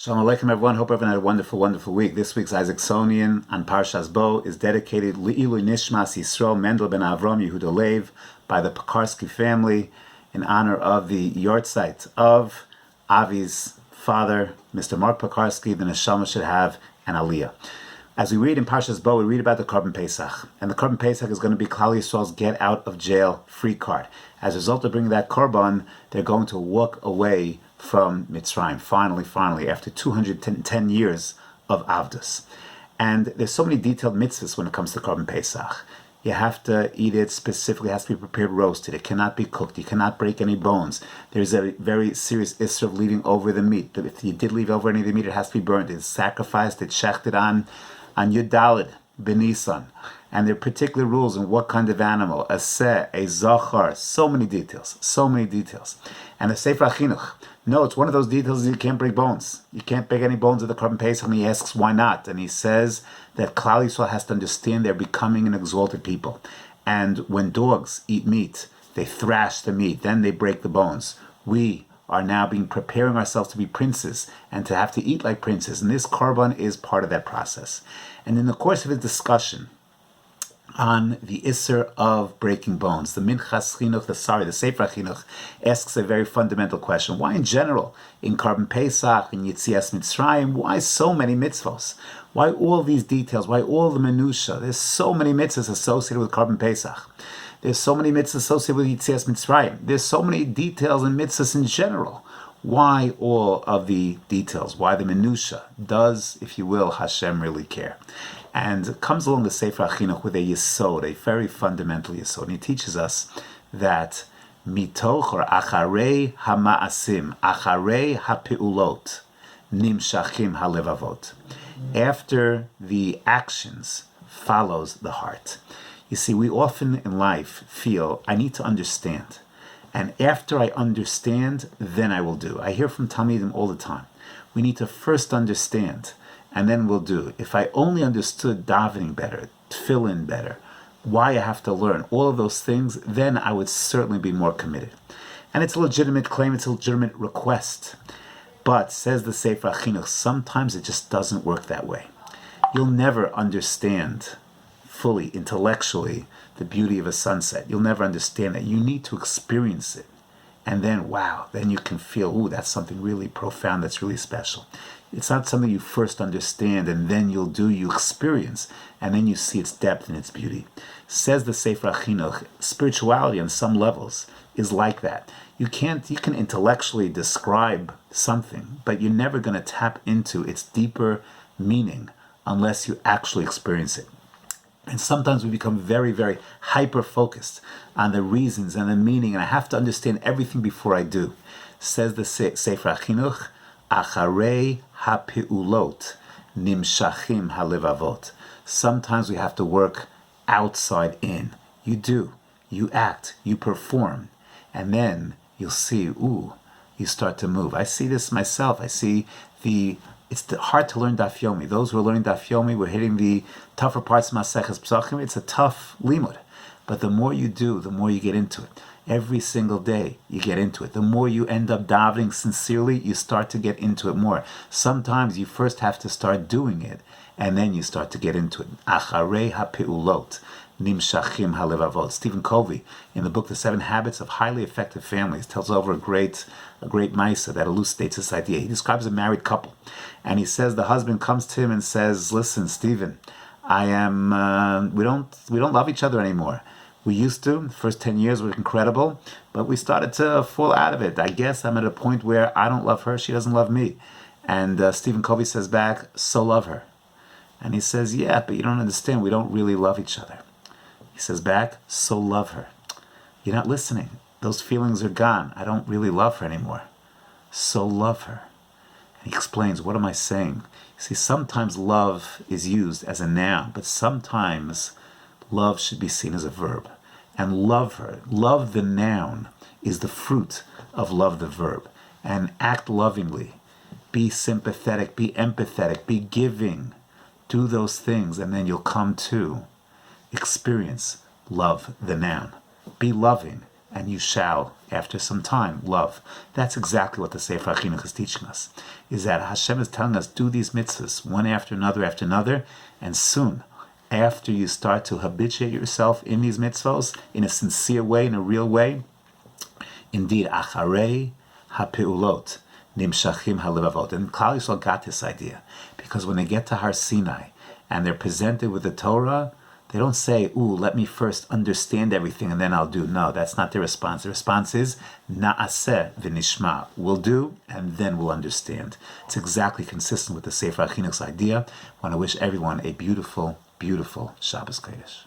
Shalom Aleichem, everyone. Hope everyone had a wonderful, wonderful week. This week's Isaacsonian on Parshas Bo is dedicated Li'ilu Nishmas Yisrael Mendel ben Avram Yehuda Lev by the Pekarsky family in honor of the yortzeit of Avi's father, Mr. Mark Pekarsky. The neshama should have an aliyah. As we read in Parshas Bo, we read about the Korban Pesach. And the Korban Pesach is going to be Klal Yisrael's get out of jail free card. As a result of bringing that Korban, they're going to walk away from Mitzrayim, finally, after 210 years of Avdus. And there's so many detailed mitzvahs when it comes to Korban Pesach. You have to eat it specifically, it has to be prepared roasted. It cannot be cooked. You cannot break any bones. There's a very serious issue of leaving over the meat. If you did leave over any of the meat, it has to be burnt. It's sacrificed, it's shechted on Yud Daled, Benisan. And there are particular rules on what kind of animal, a seh, a zachar, so many details. And the Sefer HaChinuch, no, it's one of those details that you can't break bones. You can't break any bones of the Korban Pesach, and he asks why not. And he says that Klal Yisrael has to understand they're becoming an exalted people. And when dogs eat meat, they thrash the meat, then they break the bones. We are now preparing ourselves to be princes and to have to eat like princes. And this Korban is part of that process. And in the course of his discussion on the Isser of breaking bones, the Minchas Chinuch, the Sefer Chinuch, asks a very fundamental question. Why in general, in Korban Pesach, in Yetzias Mitzrayim, why so many mitzvos? Why all these details? Why all the minutiae? There's so many mitzvahs associated with Korban Pesach. There's so many mitzvahs associated with Yetzias Mitzrayim. There's so many details and mitzvahs in general. Why all of the details? Why the minutiae? Does, if you will, Hashem really care? And comes along the Sefer HaChinuch with a yesod, a very fundamental yesod. And he teaches us that mitoch or acharei hamaasim, acharei hapeulot, nimshachim halevavot. After the actions follows the heart. You see, we often in life feel, I need to understand. And after I understand, then I will do. I hear from Talmidim all the time. We need to first understand, and then we'll do. If I only understood davening better, tefillin better, why I have to learn, all of those things, then I would certainly be more committed. And it's a legitimate claim, it's a legitimate request. But, says the Sefer HaChinuch, sometimes it just doesn't work that way. You'll never understand fully, intellectually, the beauty of a sunset. You'll never understand that. You need to experience it. And then, wow, then you can feel, ooh, that's something really profound, that's really special. It's not something you first understand and then you'll do, you experience, and then you see its depth and its beauty. Says the Sefer HaChinuch, spirituality on some levels is like that. You can intellectually describe something, but you're never going to tap into its deeper meaning unless you actually experience it. And sometimes we become very, very hyper-focused on the reasons and the meaning, and I have to understand everything before I do. Says the Sefer HaChinuch, acharei hapeulot, nimshachim halevavot. Sometimes we have to work outside in. You do. You act. You perform. And then you'll see, ooh, you start to move. I see this myself. I see it's hard to learn Daf Yomi. Those who are learning Daf Yomi, we're hitting the tougher parts of Maseches Pesachim. It's a tough limud. But the more you do, the more you get into it. Every single day, you get into it. The more you end up davening sincerely, you start to get into it more. Sometimes you first have to start doing it, and then you start to get into it. Acharei hapeulot, nimshachim halevavot. Stephen Covey, in the book The 7 Habits of Highly Effective Families, tells over a great maisa that elucidates this idea. He describes a married couple, and he says the husband comes to him and says, "Listen, Stephen, we don't love each other anymore. We used to. The first 10 years were incredible, but we started to fall out of it. I guess I'm at a point where I don't love her, she doesn't love me." And Stephen Covey says back, "So love her." And he says, "Yeah, but you don't understand. We don't really love each other." He says back, "So love her." "You're not listening. Those feelings are gone. I don't really love her anymore." "So love her." And he explains, what am I saying? You see, sometimes love is used as a noun, but sometimes love should be seen as a verb. And love her, love the noun, is the fruit of love the verb. And act lovingly. Be sympathetic, be empathetic, be giving. Do those things, and then you'll come to experience love the noun. Be loving, and you shall, after some time, love. That's exactly what the Sefer HaChinuch is teaching us, is that Hashem is telling us, do these mitzvahs, one after another, and soon, after you start to habituate yourself in these mitzvahs, in a sincere way, in a real way, indeed, acharei hapeulot, nimshachim halevavot. And Klal Yisrael got this idea, because when they get to Har Sinai, and they're presented with the Torah, they don't say, ooh, let me first understand everything and then I'll do. No, that's not their response. The response is, na'aseh v'nishma. We'll do and then we'll understand. It's exactly consistent with the Sefer HaChinuch's idea. I want to wish everyone a beautiful, beautiful Shabbos Kodesh.